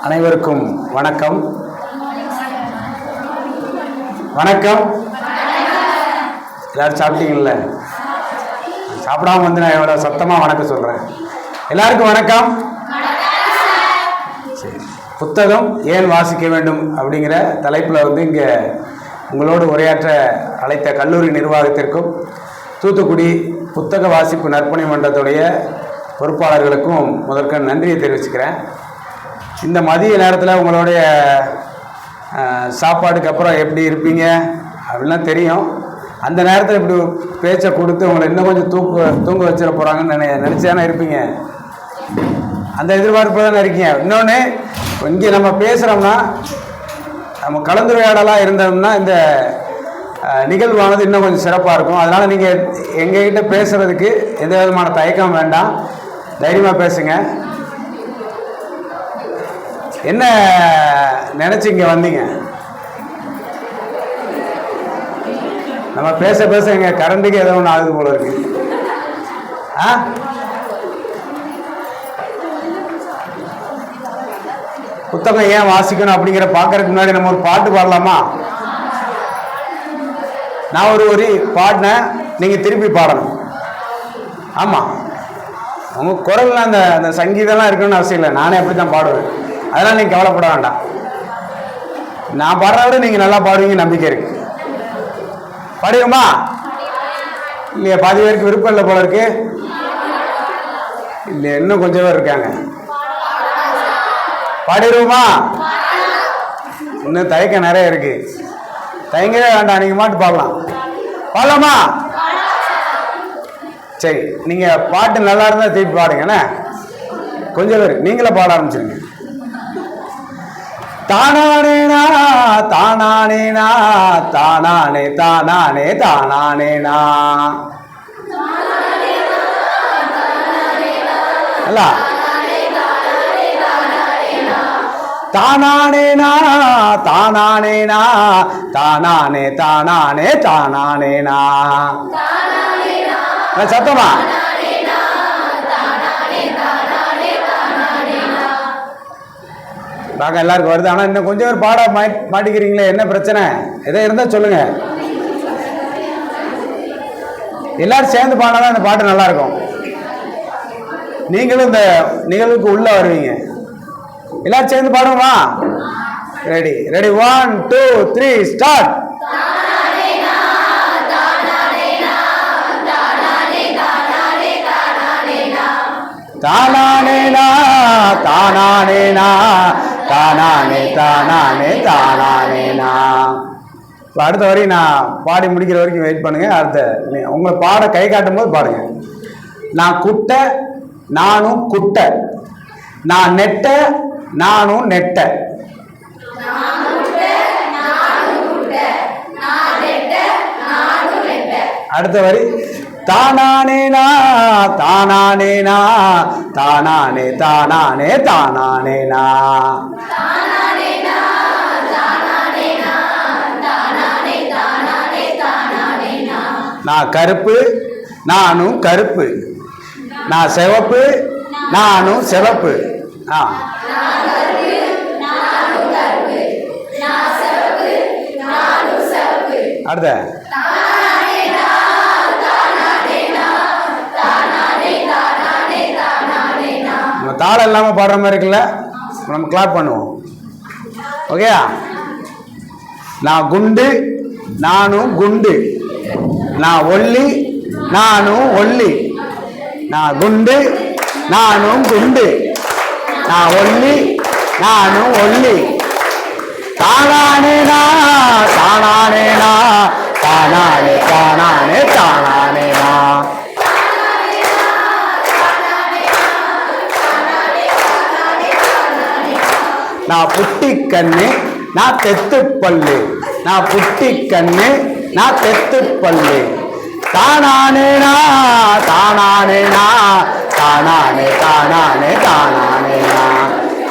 அனைவருக்கும் வணக்கம். வணக்கம். எல்லாரும் சாப்பிட்டீங்கல்ல? சாப்பிடாம வந்து நான் எவ்வளோ சத்தமாக வணக்கம் சொல்கிறேன். எல்லாருக்கும் வணக்கம். சரி, புத்தகம் ஏன் வாசிக்க வேண்டும் அப்படிங்கிற தலைப்பில் வந்து இங்கே உங்களோடு உரையாற்ற அழைத்த கல்லூரி நிர்வாகத்திற்கும் தூத்துக்குடி புத்தக வாசிப்பு நற்பணி மன்றத்துடைய பொறுப்பாளர்களுக்கும் முதற்க நன்றியை தெரிவிச்சுக்கிறேன். இந்த மதிய நேரத்தில் உங்களுடைய சாப்பாடுக்கு அப்புறம் எப்படி இருப்பீங்க அப்படின்லாம் தெரியும். அந்த நேரத்தில் இப்படி பேச்சை கொடுத்து உங்களை இன்னும் கொஞ்சம் தூங்க வச்சிட போகிறாங்கன்னு நினச்சி தானே இருப்பீங்க. அந்த எதிர்பார்ப்பு தானே இருக்கீங்க. இன்னொன்று, இங்கே நம்ம பேசுகிறோம்னா, நம்ம கலந்துரையாடலாக இருந்தோம்னா இந்த நிகழ்வானது இன்னும் கொஞ்சம் சிறப்பாக இருக்கும். அதனால் நீங்கள் எங்ககிட்ட பேசுகிறதுக்கு எந்த விதமான தயக்கம் வேண்டாம், தைரியமாக பேசுங்க. என்ன நினச்சி இங்கே வந்தீங்க? நம்ம பேச பேச இங்கே கரண்ட்டுக்கு ஏதோ ஒன்று ஆகுது போல இருக்கு. புத்தகம் ஏன் வாசிக்கணும் அப்படிங்கிற பார்க்கறதுக்கு முன்னாடி நம்ம ஒரு பாட்டு பாடலாமா? நான் ஒரு வரி பாடினேன், நீங்கள் திருப்பி பாடணும். ஆமாம், உங்கள் குரல்லாம் அந்த சங்கீதம்லாம் இருக்கணும்னு அவசியம் இல்லை, நானே அப்படி தான் பாடுவேன். அதெல்லாம் நீங்கள் கவலைப்பட வேண்டாம். நான் பாடுறத விட நீங்கள் நல்லா பாடுவீங்க நம்பிக்கை இருக்கு. பாடுவோமா? இல்லையா? பாதி பேருக்கு விருப்பம் இல்லை போல இருக்கு. இல்லை, இன்னும் கொஞ்சம் பேர் இருக்காங்க. பாடிடுவோமா? இன்னும் தயக்கம் நிறைய இருக்கு. தயங்கவே வேண்டாம், நீங்கள் மாட்டு பாடலாம். பாடலாமா? சரி, நீங்கள் பாட்டு நல்லா இருந்தால் திருப்பி பாடுங்கண்ணே. கொஞ்சம் பேர் நீங்களே பாட ஆரம்பிச்சிருங்க. தானானேனா தானானேனா தானானே தானானே தானானேனா. அல்ல, தானானேனா தானானேனா தானானே தானானே தானானேனா. சத்தமா? பார்க்க எல்லாருக்கும் வருது. ஆனால் இன்னும் கொஞ்சம் பேர் பாட மாட்டிக்கிறீங்களே, என்ன பிரச்சனை? எதோ இருந்தால் சொல்லுங்க. எல்லாரும் சேர்ந்து பாடினாதான் இந்த பாட்டு நல்லா இருக்கும். நீங்களும் இந்த நிகழ்வுக்கு உள்ள வருவீங்க. எல்லாரும் சேர்ந்து பாடுவோமா? Ready ready, 1 2 3 start. தானானேனா தானானேனா தானானே தானானே தானானேனா. இப்போ அடுத்த வரையும் நான் பாடி முடிக்கிற வரைக்கும் வெயிட் பண்ணுங்க. அடுத்த உங்களை பாட கை காட்டும் போது பாடுங்க. நான் குட்ட நானும் குட்ட, நான் நெட்ட நானும் நெட்ட. அடுத்த வரி, தானானேனா தானானேனா தானானே தானானே தானானேனா. நான் கருப்பு நானும் கருப்பு, நான் சிவப்பு நானும் சிவப்பு. அடுத்த தாளம் இல்லாமல் பாடுற மாதிரி இருக்குல்ல, நம்ம கிளாப் பண்ணுவோம். ஓகேயா? நான் குண்டு நானும் குண்டு, நான் ஒல்லி நானும் ஒல்லி, நான் குண்டு நானும் குண்டு, நான் ஒல்லி நானும் ஒல்லி. தானானேனா தானானேனா தானானே தானானே தானானேனா. நான் புட்டி கண்ணு நான் தெத்து பல்லு, நான் புட்டி கண்ணு நான் தெத்து பல்லு. தானானேனா தானானேனா தானானே தானானே தானானேனா.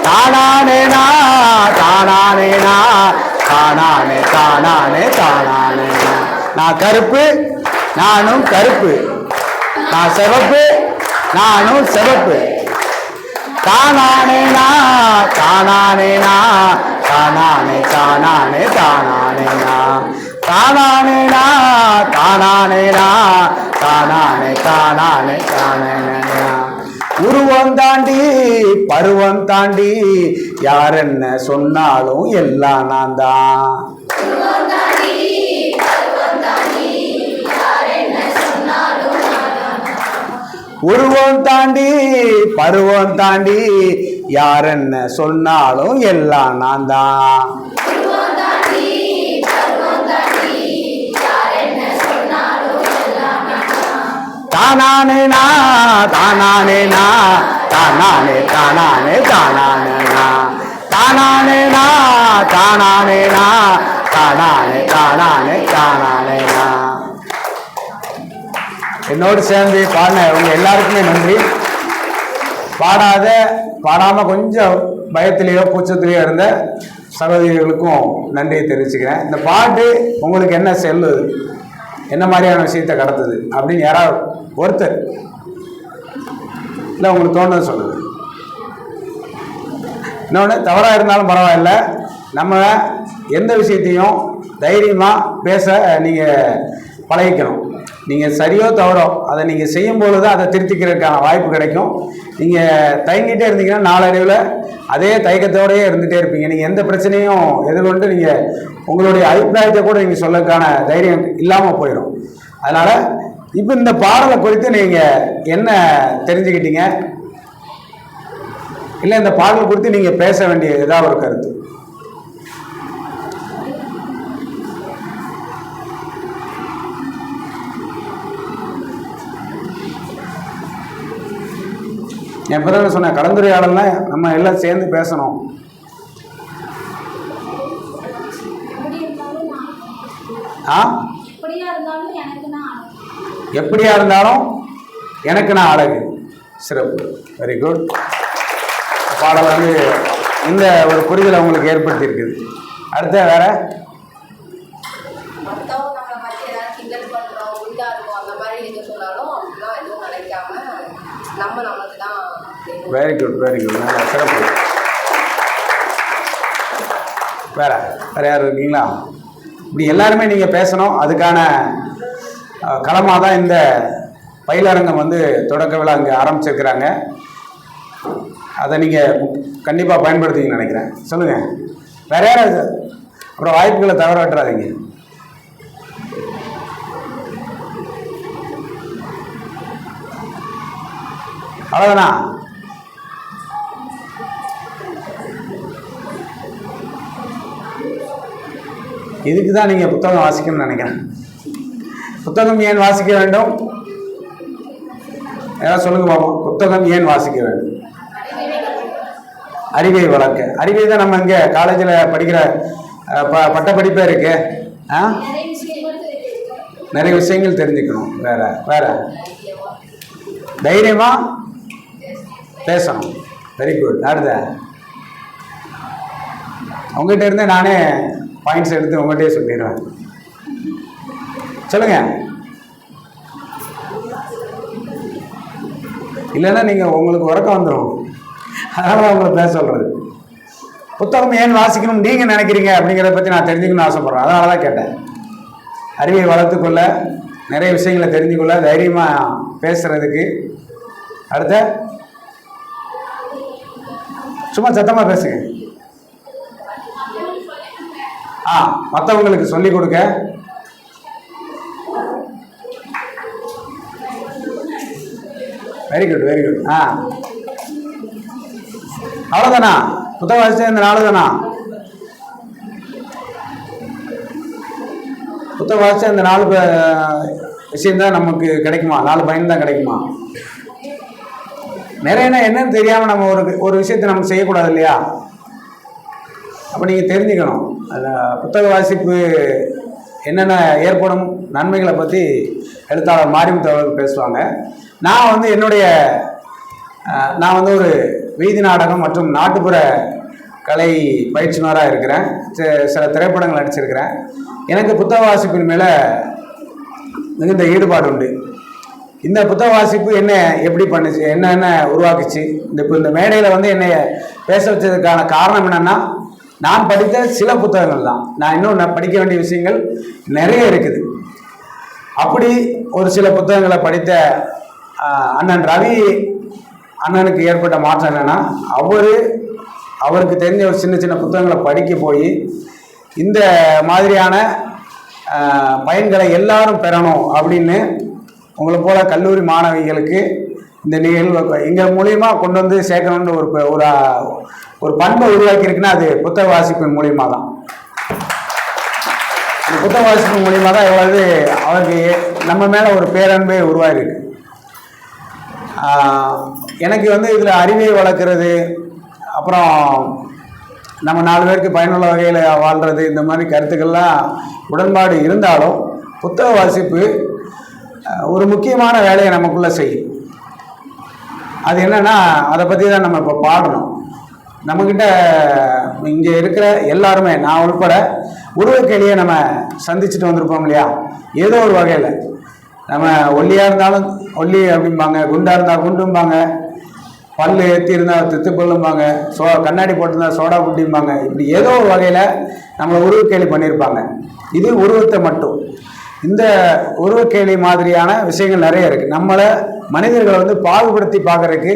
தானானேனா தானானேனா தானானே தானானே தானானேனா. நான் கருப்பு நானும் கருப்பு, நான் சிவப்பு நானும் சிவப்பு. தானானேனா தானானேனா தானானே தானானே தானானேனா தானானேனா தானானேனா தானானே தானானே தானேனா. உருவம் தாண்டி பருவம் தாண்டி யார் என்ன சொன்னாலும் எல்லாம் நான் தான். உருவம் தாண்டி பருவம் தாண்டி யார் என்ன சொன்னாலும் எல்லாம் நான் தான். தானானேனா தானானேனா தானானே தானானே தானானேனா தானானேனா தானானேனா தானானே தானானே தானானேனா. என்னோடு சேர்ந்து பாடின உங்க எல்லாருக்குமே நன்றி. பாடாம கொஞ்சம் பயத்திலேயோ கூச்சத்திலேயோ இருந்த சகோதரிகளுக்கும் நன்றியை தெரிவிச்சுக்கிறேன். இந்த பாட்டு உங்களுக்கு என்ன செல்லுது, என்ன மாதிரியான விஷயத்தை கடத்துது அப்படின்னு யாராவது ஒருத்தர் இல்லை உங்களுக்கு தோணுது சொல்லுது. இன்னொன்று, தவறாக இருந்தாலும் பரவாயில்ல, நம்ம எந்த விஷயத்தையும் தைரியமாக பேச நீங்கள் பழகிக்கணும். நீங்கள் சரியோ தவறோ அதை நீங்கள் செய்யும் பொழுது அதை திருத்திக்கிறதுக்கான வாய்ப்பு கிடைக்கும். நீங்கள் தயங்கிட்டே இருந்தீங்கன்னா நாளடைவில் அதே தயக்கத்தோடையே இருந்துகிட்டே இருப்பீங்க. நீங்கள் எந்த பிரச்சனையும் எதிர்கொண்டு நீங்கள் உங்களுடைய அபிப்பிராயத்தை கூட நீங்கள் சொல்லக்கான தைரியம் இல்லாமல் போயிடும். அதனால் இப்போ இந்த பாடலை குறித்து நீங்கள் என்ன தெரிஞ்சுக்கிட்டீங்க, இல்லை இந்த பாடல் குறித்து நீங்கள் பேச வேண்டிய ஏதாவது ஒரு கருத்து? என் பிறகு சொன்ன கலந்துரையாடல்னா நம்ம எல்லாம் சேர்ந்து பேசணும். எப்படியா இருந்தாலும் எனக்கு நான் அழகு. சிறப்பு, வெரி குட். பாடல் வந்து இந்த ஒரு புரிதலை உங்களுக்கு ஏற்படுத்தி இருக்குது. அடுத்த வேற வெரி குட், வெரி குட், நல்லா சிறப்பு. வேற யாரும் இருக்கீங்களா? இப்படி எல்லாருமே நீங்கள் பேசணும். அதுக்கான களமாக தான் இந்த பயிலரங்கம் வந்து தொடக்க விழா அங்கே ஆரம்பிச்சிருக்கிறாங்க. அதை நீங்கள் கண்டிப்பாக பயன்படுத்திங்கன்னு நினைக்கிறேன். சொல்லுங்கள், வேற யாராவது? அப்புறம் வாய்ப்புகளை தவற விட்டுறாதீங்க. அவ்வளோதானா? இதுக்கு தான் நீங்கள் புத்தகம் வாசிக்கணும்னு நினைக்கிறேன். புத்தகம் ஏன் வாசிக்க வேண்டும்? ஏதாவது சொல்லுங்க பாப்போம். புத்தகம் ஏன் வாசிக்க வேண்டும்? அறிவை வளர்க்க. அறிவை தான் நம்ம இங்கே காலேஜில் படிக்கிற பட்டப்படிப்பே இருக்கு. நிறைய விஷயங்கள் தெரிஞ்சுக்கணும். வேற தைரியமா பேசணும். Very good. அடுத்த உங்ககிட்ட இருந்தே நானே பாயிண்ட்ஸ் எடுத்து உங்கள்கிட்டயே சொல்லிடுவேன். சொல்லுங்க. இல்லைன்னா நீங்கள் உங்களுக்கு உறக்கம் வந்துடும். அதனால உங்களை பேச சொல்கிறது. புத்தகம் ஏன் வாசிக்கணும் நீங்கள் நினைக்கிறீங்க அப்படிங்கிறத பற்றி நான் தெரிஞ்சுக்கணும்னு ஆசைப்பட்றேன். அதனால தான் கேட்டேன். அறிவை வளர்த்துக்கொள்ள, நிறைய விஷயங்களை தெரிஞ்சுக்கொள்ள, தைரியமாக பேசுகிறதுக்கு. அடுத்த சும்மா சத்தமாக பேசுங்க. மற்றவங்களுக்கு சொல்லிக் கொடுக்க. Very good, very good. அவ்வளோதானா? புத்தகம் வாசிச்சா இந்த நாள் தானா? புத்தகம் வாசிச்சா இந்த 4 விஷயம்தான் நமக்கு கிடைக்குமா? 4 பயன் தான் கிடைக்குமா? நிறையனா என்னன்னு தெரியாமல் நம்ம ஒரு விஷயத்தை நம்ம செய்யக்கூடாது இல்லையா? அப்போ நீங்கள் தெரிஞ்சுக்கணும். புத்தக வாசிப்பு என்னென்ன ஏற்படும் நன்மைகளை பற்றி எழுத்தாளர் மாரிமுத்து அவர்கள் பேசுவாங்க. நான் வந்து ஒரு வீதி நாடகம் மற்றும் நாட்டுப்புற கலை பயிற்சினராக இருக்கிறேன். சில திரைப்படங்கள் நடிச்சிருக்கிறேன். எனக்கு புத்தக வாசிப்பின் மேலே மிகுந்த ஈடுபாடு உண்டு. இந்த புத்தக வாசிப்பு என்ன எப்படி பண்ணுச்சு, என்னென்ன உருவாக்குச்சு, இந்த மேடையில் வந்து என்னை பேச வச்சதுக்கான காரணம் என்னென்னா, நான் படித்த சில புத்தகங்கள் தான். நான் இன்னும் படிக்க வேண்டிய விஷயங்கள் நிறைய இருக்குது. அப்படி ஒரு சில புத்தகங்களை படித்த அண்ணன் ரவி அண்ணனுக்கு ஏற்பட்ட மாற்றம் என்னென்னா, அவருக்கு தெரிஞ்ச ஒரு சின்ன சின்ன புத்தகங்களை படிக்க போய் இந்த மாதிரியான பயன்களை எல்லாரும் பெறணும் அப்படின்னு உங்களை போல கல்லூரி மாணவிகளுக்கு இந்த நிகழ்வு எங்கள் மூலியமாக கொண்டு வந்து சேர்க்கணும்னு ஒரு பண்பை உருவாக்கியிருக்குன்னா அது புத்தக வாசிப்பின் மூலியமாக தான். இந்த புத்தக வாசிப்பின் மூலியமாக தான் எவ்வளவு அவருக்கு நம்ம மேலே ஒரு பேரன்பே உருவாகிருக்கு. எனக்கு வந்து இதில் அறிவை வளர்க்குறது, அப்புறம் நம்ம 4 பேருக்கு பயனுள்ள வகையில் வாழ்கிறது, இந்த மாதிரி கருத்துக்கள்லாம் உடன்பாடு இருந்தாலும் புத்தக வாசிப்பு ஒரு முக்கியமான வேலையை நமக்குள்ளே செய்யும். அது என்னென்னா, அதை பற்றி தான் நம்ம இப்போ பாடணும். நம்மக்கிட்ட இங்கே இருக்கிற எல்லாருமே, நான் உள்பட, உருவக்கேலியை நம்ம சந்திச்சுட்டு வந்திருப்போம் இல்லையா? ஏதோ ஒரு வகையில் நம்ம ஒல்லியாக இருந்தாலும் ஒல்லி அப்படிம்பாங்க, குண்டாக இருந்தால் குண்டும்பாங்க, பல் ஏற்றி இருந்தால் தித்து பல்லும்பாங்க, கண்ணாடி போட்டிருந்தா சோடா புட்டிம்பாங்க. இப்படி ஏதோ ஒரு வகையில் நம்மளை உருவக்கேலி பண்ணியிருப்பாங்க. இது உருவத்தை மட்டும். இந்த உருவக்கேலி மாதிரியான விஷயங்கள் நிறைய இருக்குது. நம்மளை மனிதர்களை வந்து பாகுபடுத்தி பார்க்குறதுக்கு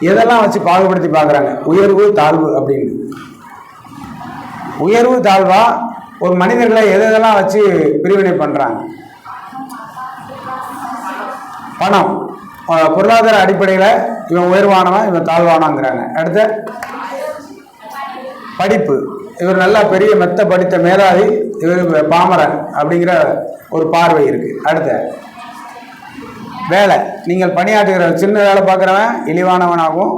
எதெல்லாம் வச்சு பாகுபடுத்தி பார்க்குறாங்க? உயர்வு தாழ்வு அப்படின்னு. உயர்வு தாழ்வா ஒரு மனிதர்களை எதெல்லாம் வச்சு பிரிவினை பண்ணுறாங்க? பணம், பொருளாதார அடிப்படையில் இவன் உயர்வானவன், இவன் தாழ்வானாங்கிறாங்க. அடுத்த படிப்பு, இவர் நல்லா பெரிய மெத்த படித்த மேலாளி, இவர் பாமரன் அப்படிங்கிற ஒரு பார்வை இருக்குது. அடுத்த வேலை, நீங்கள் பணியாற்றுகிற சின்ன வேலை பார்க்குறவன் இழிவானவனாகவும்,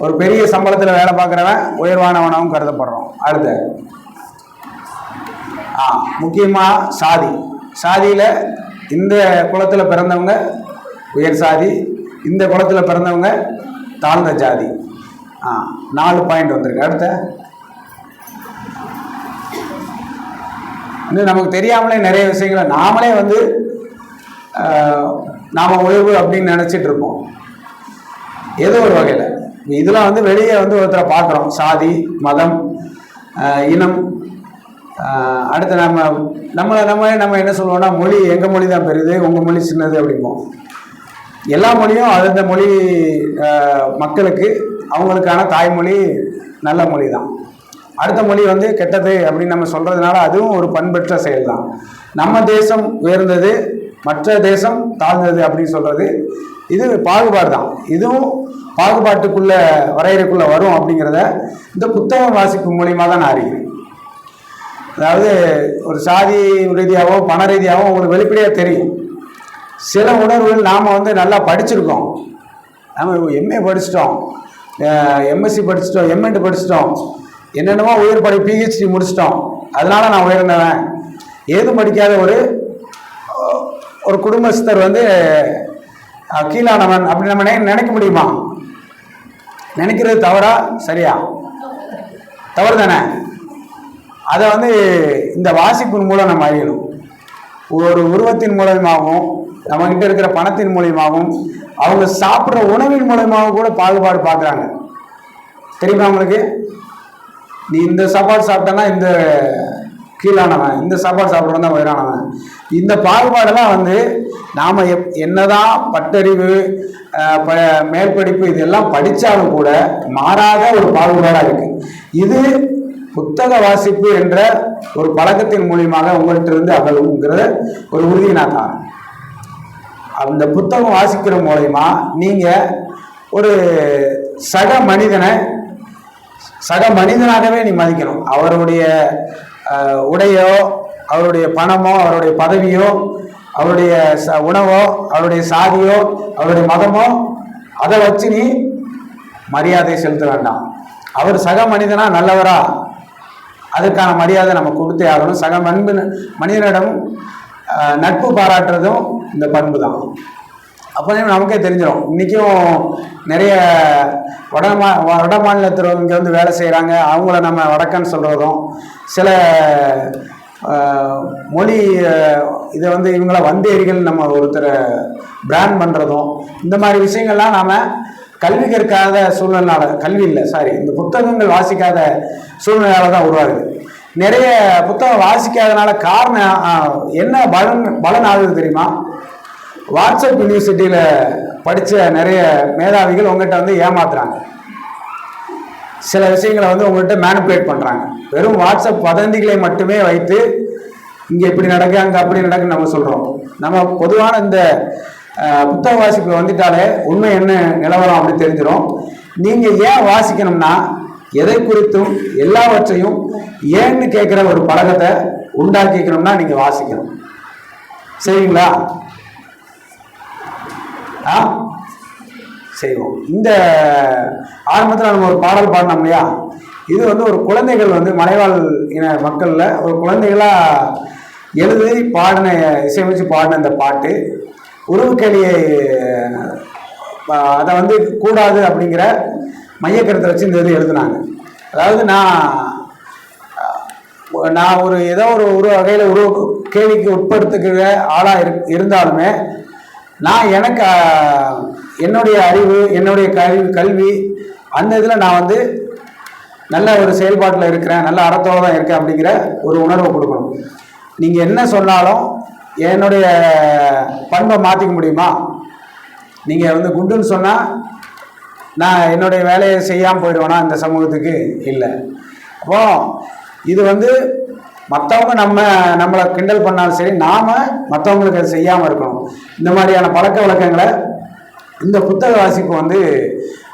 ஒரு பெரிய சம்பளத்தில் வேலை பார்க்குறவன் உயர்வானவனாகவும் கருதப்படுறோம். அடுத்த முக்கியமாக சாதி. சாதியில் இந்த குலத்தில் பிறந்தவங்க உயர் சாதி, இந்த குலத்தில் பிறந்தவங்க தாழ்ந்த ஜாதி. 4 பாயிண்ட் வந்திருக்கு. அடுத்த இன்னும் நமக்கு தெரியாமலே நிறைய விஷயங்களை நாமளே வந்து நாம் உயர்வு அப்படின்னு நினச்சிட்டு இருப்போம் ஏதோ ஒரு வகையில். இதெல்லாம் வந்து வெளியே வந்து ஒருத்தரை பார்க்குறோம், சாதி, மதம், இனம். அடுத்து நம்ம என்ன சொல்லுவோம்னா, மொழி, எங்கள் மொழி தான் பெரிது, உங்கள் மொழி சின்னது அப்படிம்போம். எல்லா மொழியும் அந்த மொழி மக்களுக்கு அவங்களுக்கான தாய்மொழி நல்ல மொழி தான். அடுத்த மொழி வந்து கெட்டது அப்படின்னு நம்ம சொல்கிறதுனால அதுவும் ஒரு பண்பற்ற செயல் தான். நம்ம தேசம் உயர்ந்தது, மற்ற தேசம் தாழ்ந்தது அப்படின்னு சொல்கிறது இது பாகுபாடு தான். இதுவும் பாகுபாட்டுக்குள்ள வரையறைக்குள்ளே வரும் அப்படிங்கிறத இந்த புத்தகம் வாசிப்பு மூலியமாக தான் நான் அறிகிறேன். அதாவது ஒரு சாதி ரீதியாகவோ பண ரீதியாகவோ உங்களுக்கு வெளிப்படையாக தெரியும். சில உணர்வுகள் நாம் வந்து நல்லா படிச்சிருக்கோம், நம்ம எம்ஏ படிச்சிட்டோம், எம்எஸ்சி படிச்சிட்டோம், எம்எட் படிச்சிட்டோம், என்னென்னமோ உயர் படி பிஹெச்டி முடிச்சிட்டோம், அதனால நான் உயர்ந்தவன். ஏதும் படிக்காத ஒரு குடும்பஸ்தர் வந்து கீழானவன் அப்படி நம்ம நினைக்க முடியுமா? நினைக்கிறது தவறா சரியா? தவறு தானே? அதை வந்து இந்த வாசிப்பின் மூலம் நம்ம அறியணும். ஒரு உருவத்தின் மூலமாகவும், நம்மகிட்ட இருக்கிற பணத்தின் மூலியமாகவும், அவங்க சாப்பிட்ற உணவின் மூலமாகவும் கூட பாகுபாடு பார்க்குறாங்க. தெரியுமா உங்களுக்கு? நீ இந்த சாப்பாடு சாப்பிட்டனா இந்த கீழானவன், இந்த சாப்பாடு சாப்பிட்றவன் தான் உயரானவன். இந்த பாகுபாடெல்லாம் வந்து நாம் என்னதான் பட்டறிவு, மேல் படிப்பு இதெல்லாம் படித்தாலும் கூட மாறாத ஒரு பாகுபாடாக இருக்குது. இது புத்தக வாசிப்பு என்ற ஒரு பழக்கத்தின் மூலியமாக உங்கள்கிட்ட இருந்து அகலுங்கிறத ஒரு உறுதியை நான் தரேன். அந்த புத்தகம் வாசிக்கிற மூலயமா நீங்கள் ஒரு சக மனிதனாகவே நீ மதிக்கணும். அவருடைய உடையோ, அவருடைய பணமோ, அவருடைய பதவியோ, அவருடைய உணவோ, அவருடைய சாதியோ, அவருடைய மதமோ, அதை வச்சு நீ மரியாதை செலுத்த வேண்டாம். அவர் சக மனிதனா நல்லவரா, அதற்கான மரியாதை நம்ம கொடுத்தே ஆகணும். சக மனிதனிடம் நட்பு பாராட்டுறதும் இந்த பண்பு தான். அப்போ நமக்கே தெரிஞ்சிடும். இன்றைக்கும் நிறைய வட மாநிலத்தில் இங்கே வந்து வேலை செய்கிறாங்க, அவங்கள நம்ம வடக்கன்னு சொல்கிறதும், சில மொழி இதை வந்து இவங்கள வந்தேரிகள் நம்ம ஒருத்தரை பிராண்ட் பண்ணுறதும் இந்த மாதிரி விஷயங்கள்லாம் நாம் கல்வி கற்காத சூழ்நிலையால, கல்வி இல்லை சாரி, இந்த புத்தகங்கள் வாசிக்காத சூழ்நிலையால தான் உருவாகுது. நிறைய புத்தகம் வாசிக்காதனால காரணம் என்ன பலன் ஆகுது தெரியுமா? வாட்ஸ்அப் யூனிவர்சிட்டியில் படித்த நிறைய மேதாவிகள் உங்கள்கிட்ட வந்து ஏமாத்துறாங்க. சில விஷயங்களை வந்து உங்கள்கிட்ட மேனிப்புலேட் பண்ணுறாங்க. வெறும் வாட்ஸ்அப் வதந்திகளை மட்டுமே வைத்து இங்கே இப்படி நடக்கு அங்கே அப்படி நடக்குன்னு நம்ம சொல்கிறோம். நம்ம பொதுவான இந்த புத்தக வாசிப்பு வந்துட்டாலே உண்மை என்ன நிலவரம் அப்படின்னு தெரிஞ்சிடும். நீங்கள் ஏன் வாசிக்கணும்னா எதை குறித்தும் எல்லாவற்றையும் ஏன்னு கேட்குற ஒரு பழக்கத்தை உண்டாக்கிக்கணும்னா நீங்கள் வாசிக்கணும். சரிங்களா? செய்வோம். இந்த ஆரம்பத்தில் நம்ம ஒரு பாடல் பாடினோம் இல்லையா? இது வந்து ஒரு குழந்தைகள் வந்து மலைவாழ் இன மக்களில் ஒரு குழந்தைகளாக எழுதி பாடின, இசையமைச்சு பாடின இந்த பாட்டு உறவுக்கேலியை அதை வந்து கூடாது அப்படிங்கிற மையக்கருத்தை வச்சு இந்த இது எழுதுனாங்க. அதாவது நான் ஒரு ஏதோ ஒரு வகையில் உறவு கேலிக்கு உட்படுத்துக்கிற ஆளாக இருந்தாலுமே நான் எனக்கு என்னுடைய அறிவு, என்னுடைய கல்வி அந்த இதில் நான் வந்து நல்ல ஒரு செயல்பாட்டில் இருக்கிறேன், நல்ல அறத்தோடு தான் இருக்கேன் அப்படிங்கிற ஒரு உணர்வை கொடுக்கணும். நீங்கள் என்ன சொன்னாலும் என்னுடைய பண்பை மாற்றிக்க முடியுமா? நீங்கள் வந்து குண்டுன்னு சொன்னால் நான் என்னுடைய வேலையை செய்யாமல் போயிடுவேனா இந்த சமூகத்துக்கு? இல்லை. அப்போ இது வந்து மற்றவங்க நம்மளை கிண்டல் பண்ணாலும் சரி, நாம் மற்றவங்களுக்கு அதை செய்யாமல் இருக்கணும். இந்த மாதிரியான பழக்க வழக்கங்களை இந்த புத்தக வாசிப்பு வந்து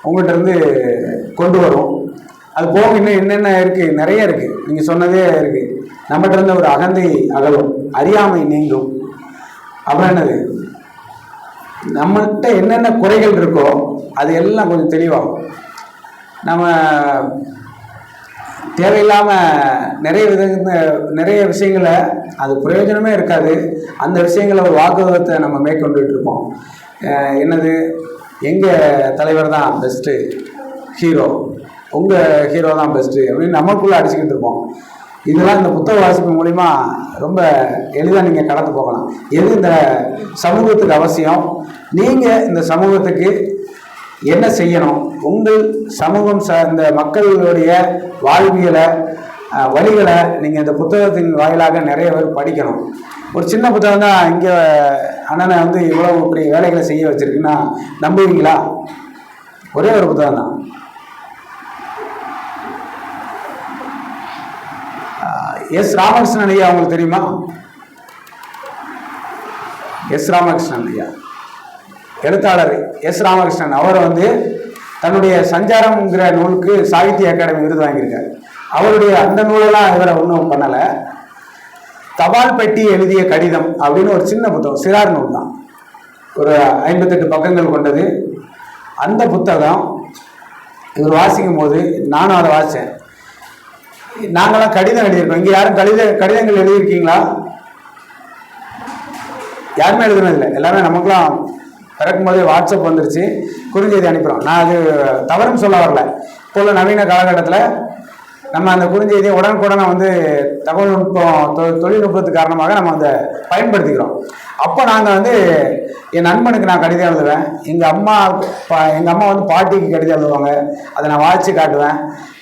உங்கள்கிட்ட இருந்து கொண்டு வரும். அது போக இன்னும் என்னென்ன இருக்குது, நிறைய இருக்குது. நீங்கள் சொன்னதே இருக்குது. நம்மகிட்ட இருந்த ஒரு அகந்தை அகலும், அறியாமை நீங்கும். அப்புறம் என்னது, நம்மகிட்ட என்னென்ன குறைகள் இருக்கோ அது எல்லாம் கொஞ்சம் தெளிவாகும். நம்ம தேவையில்லாமல் நிறைய விஷயங்களை அது பிரயோஜனமே இருக்காது. அந்த விஷயங்களை ஒரு வாக்குவாதத்தை நம்ம மேற்கொண்டுட்டு இருப்போம். என்னது, எங்கள் தலைவர் தான் பெஸ்ட்டு ஹீரோ, உங்கள் ஹீரோ தான் பெஸ்ட்டு அப்படின்னு நமக்குள்ளே அடிச்சுக்கிட்டு இருப்போம். இதெல்லாம் இந்த புத்தக வாசிப்பு மூலிமா ரொம்ப எளிதாக நீங்கள் கடந்து போகலாம். எது இந்த சமூகத்துக்கு அவசியம், நீங்கள் இந்த சமூகத்துக்கு என்ன செய்யணும், உங்கள் சமூகம் இந்த மக்களுடைய வாழ்வியலை வழிகளை நீங்கள் இந்த புத்தகத்தின் வாயிலாக நிறைய பேர் படிக்கணும். ஒரு சின்ன புத்தகம் தான் இங்கே அண்ணனை வந்து இவ்வளோ இப்படி வேலைகளை செய்ய வச்சுருக்குன்னா நம்புவீங்களா? ஒரே ஒரு புத்தகம் தான். எஸ் ராமகிருஷ்ணன் ஐயா உங்களுக்கு தெரியுமா? எஸ் ராமகிருஷ்ணன் ஐயா எழுத்தாளர் எஸ் ராமகிருஷ்ணன் அவர் வந்து தன்னுடைய சஞ்சாரம்ங்கிற நூலுக்கு சாகித்ய அகாடமி விருது வாங்கியிருக்காரு. அவருடைய அந்த நூலெல்லாம் இவரை ஒன்றும் பண்ணலை. தபால் பெட்டி எழுதிய கடிதம் அப்படின்னு ஒரு சின்ன புத்தகம், சிறார் நூல் தான், ஒரு 58 பக்கங்கள் கொண்டது. அந்த புத்தகம் இவர் வாசிக்கும் போது நானும் அதை வாசித்தேன். நாங்களாம் கடிதம் எழுதியிருக்கோம். இங்கே யாரும் கடிதங்கள் எழுதியிருக்கீங்களா? யாருமே எழுதுனதில்லை. எல்லாமே நமக்குலாம் பிறக்கும் போதே வாட்ஸ்அப் வந்துருச்சு, குறுஞ்செய்தி அனுப்புகிறோம். நான் அது தவறுன்னு சொல்ல வரல. இப்போ உள்ள நவீன காலகட்டத்தில் நம்ம அந்த குறுஞ்செய்தியை உடனுக்குடனே வந்து தொழில்நுட்பத்துக்கு காரணமாக நம்ம அதை பயன்படுத்திக்கிறோம். அப்போ நாங்கள் வந்து என் நண்பனுக்கு நான் கடிதம் எழுதுவேன். எங்கள் அம்மா வந்து பாட்டிக்கு கடிதம் எழுதுவாங்க, அதை நான் வாசித்து காட்டுவேன்.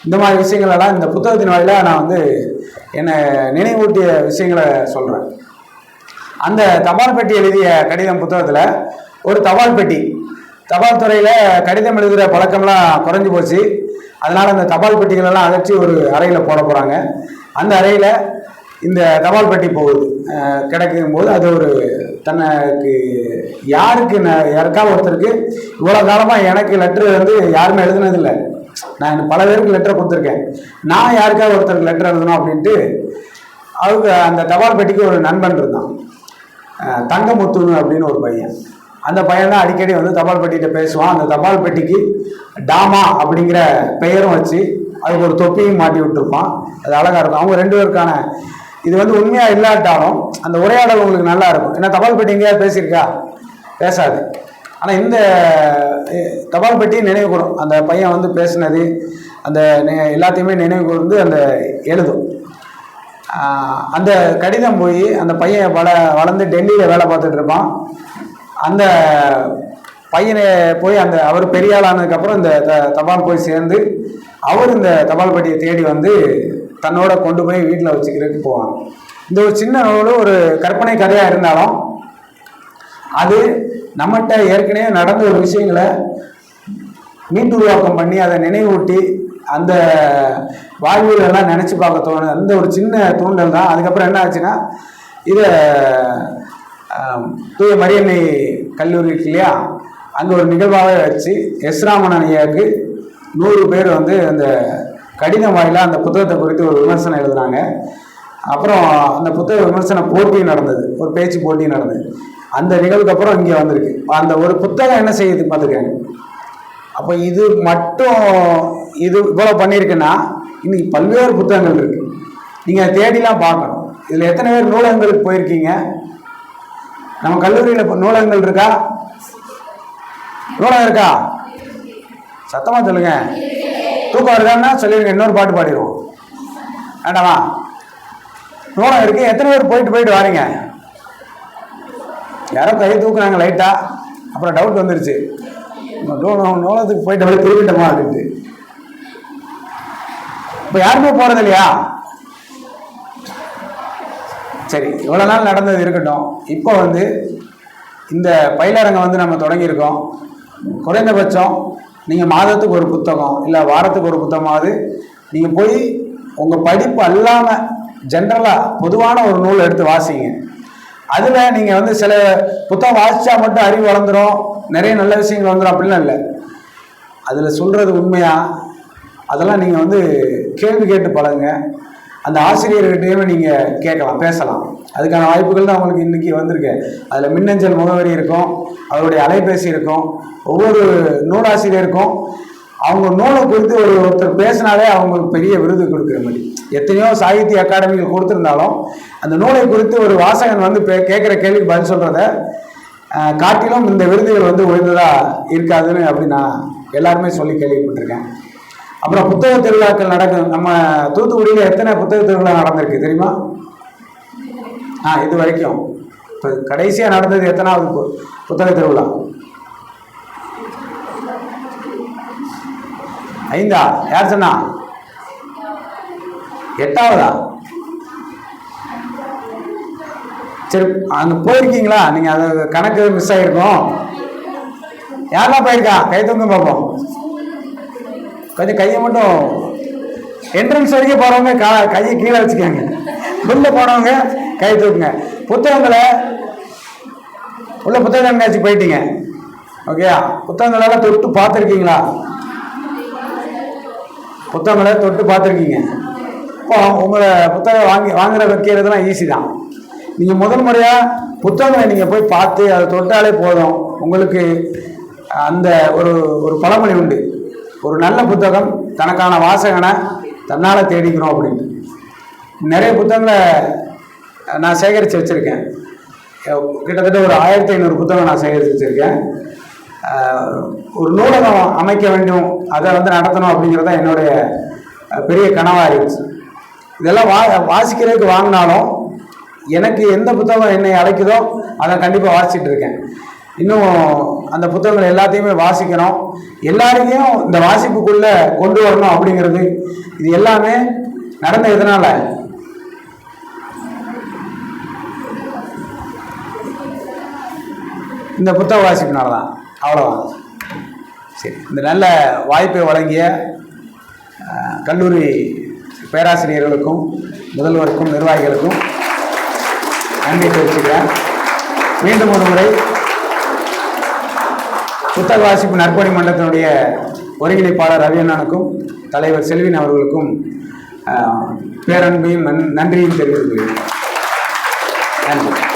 இந்த மாதிரி விஷயங்களெல்லாம் இந்த புத்தகத்தின் வாயிலாக நான் வந்து என்னை நினைவூட்டிய விஷயங்களை சொல்கிறேன். அந்த தபால் பெட்டி எழுதிய கடிதம் புத்தகத்தில் ஒரு தபால் பெட்டி, தபால் துறையில் கடிதம் எழுதுகிற பழக்கம்லாம் குறைஞ்சி போச்சு. அதனால் அந்த தபால் பெட்டிகளெல்லாம் அகற்றி ஒரு அறையில் போட போகிறாங்க. அந்த அறையில் இந்த தபால் பெட்டி போகுது, கிடைக்கும் போது அது ஒரு தனக்கு யாருக்காவது ஒருத்தருக்கு இவ்வளோ காலமாக எனக்கு லெட்ரு வந்து யாருமே எழுதுனதில்லை, நான் பல பேருக்கு லெட்டரை கொடுத்துருக்கேன், நான் யாருக்காவது ஒருத்தருக்கு லெட்டர் எழுதணும் அப்படின்ட்டு அவங்க அந்த தபால் பெட்டிக்கு ஒரு நண்பன் இருந்தான், தங்கமுத்துன்னு அப்படின்னு ஒரு பையன். அந்த பையன் தான் அடிக்கடி வந்து தபால் பெட்டிகிட்ட பேசுவான். அந்த தபால் பெட்டிக்கு டாமா அப்படிங்கிற பெயரும் வச்சு அதுக்கு ஒரு தொப்பியும் மாட்டி விட்டுருப்பான். அது அழகாக இருக்கும். அவங்க 2 பேருக்கான இது வந்து உண்மையாக இல்லாட்டாலும் அந்த உரையாடல் உங்களுக்கு நல்லா இருக்கும். ஏன்னா தபால் பெட்டி எங்கேயாவது பேசியிருக்கா? பேசாது. ஆனால் இந்த தபால் பெட்டியை நினைவு கூடும். அந்த பையன் வந்து பேசினது அந்த எல்லாத்தையுமே நினைவு கூர்ந்து அந்த எழுதும். அந்த கடிதம் போய் அந்த பையன் வளர்ந்து டெல்லியில் வேலை பார்த்துட்டு இருப்பான். அந்த பையனை போய் அவர் பெரிய ஆள் ஆனதுக்கப்புறம் இந்த தபால் போய் சேர்ந்து அவர் இந்த தபால் பெட்டியை தேடி வந்து தன்னோட கொண்டு போய் வீட்டில் வச்சுக்கிறதுக்கு போவாங்க. இந்த ஒரு சின்ன நூல் ஒரு கற்பனை கதையாக இருந்தாலும் அது நம்மகிட்ட ஏற்கனவே நடந்த ஒரு விஷயங்களை மீட்டுருவாக்கம் பண்ணி அதை நினைவூட்டி அந்த வாழ்வியெல்லாம் நினச்சி பார்க்க தோணும். அந்த ஒரு சின்ன தூண்டல் தான். அதுக்கப்புறம் என்ன ஆச்சுன்னா இதை தூய மரியன்னை கல்லூரி இருக்கு இல்லையா, அங்கே ஒரு நிகழ்வாகவே வச்சு எஸ் ராமன் ஐயாவுக்கு 100 பேர் வந்து அந்த கடிதம் வாயிலாக அந்த புத்தகத்தை குறித்து ஒரு விமர்சனம் எழுதுனாங்க. அப்புறம் அந்த புத்தக விமர்சன போட்டியும் நடந்தது, ஒரு பேச்சு போட்டியும் நடந்தது. அந்த நிகழ்வுக்கு அப்புறம் இங்கே வந்திருக்கு. அந்த ஒரு புத்தகம் என்ன செய்யுது பார்த்துக்கங்க. அப்போ இது மட்டும் இது இவ்வளோ பண்ணியிருக்குன்னா இன்னைக்கு பல்வேறு புத்தகங்கள் இருக்கு, நீங்கள் தேடிலாம் பார்க்கணும். இதில் எத்தனை பேர் நூலகங்களுக்கு போயிருக்கீங்க? நம்ம கல்லூரியில் நூலகங்கள் இருக்கா? நூலகம் இருக்கா? சத்தமாக சொல்லுங்க. தூக்கம் இருக்கான்னா சொல்லிடுங்க, இன்னொரு பாட்டு பாடிடுவோம். வேண்டாமா? நூலகம் இருக்கு. எத்தனை பேர் போயிட்டு வாரீங்க? யாரோ கை தூக்குறாங்க லைட்டாக, அப்புறம் டவுட் வந்துருச்சு, நூலகத்துக்கு போயிட்டு அப்படியே திரும்பிட்டோமா அப்படின்ட்டு. இப்போ யாருமே போகிறது இல்லையா? சரி, இவ்வளோ நாள் நடந்தது இருக்கட்டும். இப்போ வந்து இந்த பயிலரங்கம் வந்து நம்ம தொடங்கியிருக்கோம். குறைந்தபட்சம் நீங்கள் மாதத்துக்கு ஒரு புத்தகம் இல்லை வாரத்துக்கு ஒரு புத்தகமாவது நீங்கள் போய் உங்கள் படிப்பு அல்லாமல் ஜென்ரலாக பொதுவான ஒரு நூல் எடுத்து வாசிங்க. அதில் நீங்கள் வந்து சில புத்தகம் வாசித்தா மட்டும் அறிவு வளர்ந்துடும், நிறைய நல்ல விஷயங்கள் வந்துடும் அப்படிலாம் இல்லை. அதில் சொல்கிறது உண்மையா அதெல்லாம் நீங்கள் வந்து கேள்வி கேட்டு பழகுங்க. அந்த ஆசிரியர்கிட்டையுமே நீங்கள் கேட்கலாம், பேசலாம். அதுக்கான வாய்ப்புகள் தான் உங்களுக்கு இன்றைக்கி வந்திருக்கு. அதில் மின்னஞ்சல் முகவரி இருக்கும், அவருடைய அலைபேசி இருக்கும். ஒவ்வொரு நூலாசிரியருக்கும் அவங்க நூலை குறித்து ஒருத்தர் பேசினாலே அவங்களுக்கு பெரிய விருது கொடுக்குற மாதிரி. எத்தனையோ சாகித்ய அகாடமிகள் கொடுத்துருந்தாலும் அந்த நூலை குறித்து ஒரு வாசகன் வந்து கேட்குற கேள்விக்கு பதில் சொல்கிறத காட்டிலும் இந்த விருதுகள் வந்து உயர்ந்ததாக இருக்காதுன்னு அப்படி நான் எல்லாருமே சொல்லி கேள்விப்பட்டிருக்கேன். அப்புறம் புத்தக திருவிழாக்கள் நடக்கும். நம்ம தூத்துக்குடியில் எத்தனை புத்தக திருவிழா நடந்திருக்கு தெரியுமா? இது வரைக்கும் இப்போ கடைசியாக நடந்தது எத்தனாவது புத்தக திருவிழா? 5ஆ? யார் சொன்னா? 8ஆவதா? சரி, அங்கே போயிருக்கீங்களா நீங்கள்? அது கணக்கு மிஸ் ஆகிருக்கும். யாரெல்லாம் போயிருக்கா? கை தூங்க பார்ப்போம். கொஞ்சம் கையை மட்டும். என்ட்ரன்ஸ் வரைக்கும் போகிறவங்க கையை கீழே வச்சுக்கோங்க. உள்ளே போனவங்க கை தூக்குங்க. புத்தகங்களை உள்ள புத்தக கண்காட்சி போயிட்டீங்க, ஓகேயா? புத்தகங்களெல்லாம் தொட்டு பார்த்துருக்கீங்களா? புத்தகங்களை தொட்டு பார்த்துருக்கீங்க. இப்போ உங்களை புத்தகம் வாங்குற வைக்கிறதுலாம் ஈஸி தான். நீங்கள் முதல் முறையாக புத்தகங்களை நீங்கள் போய் பார்த்து அதை தொட்டாலே போதும். உங்களுக்கு அந்த ஒரு பழமொழி உண்டு, ஒரு நல்ல புத்தகம் தனக்கான வாசகனை தன்னால் தேடிக்கணும் அப்படின்ட்டு. நிறைய புத்தகங்களை நான் சேகரித்து வச்சுருக்கேன். கிட்டத்தட்ட ஒரு 1500 புத்தகம் நான் சேகரித்து வச்சுருக்கேன். ஒரு நூலகம் அமைக்க வேண்டும், அதை வந்து நடத்தணும் அப்படிங்கிறது தான் என்னுடைய பெரிய கனவாக இருந்துச்சு. இதெல்லாம் வாசிக்கிறதுக்கு வாங்கினாலும் எனக்கு எந்த புத்தகம் என்னை அழைக்குதோ அதை கண்டிப்பாக வாசிச்சுட்டு இருக்கேன். இன்னும் அந்த புத்தகங்கள் எல்லாத்தையுமே வாசிக்கணும், எல்லாரையும் இந்த வாசிப்புக்குள்ளே கொண்டு வரணும் அப்படிங்கிறது. இது எல்லாமே நடந்த எதனால்? இந்த புத்தக வாசிப்புனால தான். அவ்வளோதான். சரி, இந்த நல்ல வாய்ப்பை வழங்கிய கல்லூரி பேராசிரியர்களுக்கும் முதல்வருக்கும் நிர்வாகிகளுக்கும் நன்றி தெரிவிச்சுக்கிறேன். மீண்டும் ஒரு முறை புத்தக வாசிப்பு நற்பணி மன்றத்தினுடைய ஒருங்கிணைப்பாளர் ரவியண்ணனுக்கும் தலைவர் செல்வின் அவர்களுக்கும் பேரன்பையும் நன்றியும் தெரிவித்துக் கொள்கிறேன். நன்றி.